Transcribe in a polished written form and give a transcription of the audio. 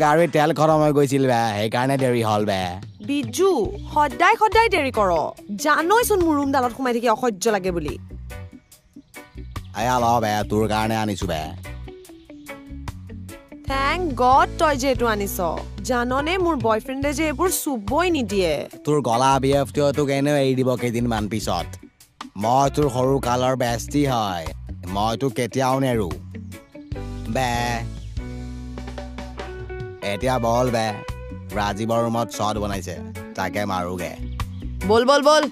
গাড়ীৰ তেল খতম হৈ গৈছিল বে সেইকাৰণে দেৰি হ'ল বে বিজু সদায় সদায় দেৰি কৰ জানইচোন মোৰ ৰুমডালত সোমাই থাকি অসহ্য লাগে বুলি আয়া ল বে তোৰ কাৰণে আনিছো বে থেংক গড তই যে এইটো আনিছ জাননে মোৰ বয়ফ্ৰেণ্ডে যে এইবোৰ চুবই নিদিয়ে তোৰ গলা বিএফটিও তোক এনেও এৰি দিব কেইদিনমান পিছত মই তোৰ সৰু কালৰ বেষ্টি হয় মই তোক কেতিয়াও নেৰো বে এতিয়া বল বে ৰাজীৱৰ ৰুমত শ্বট বনাইছে তাকে মাৰোগে বল বল বল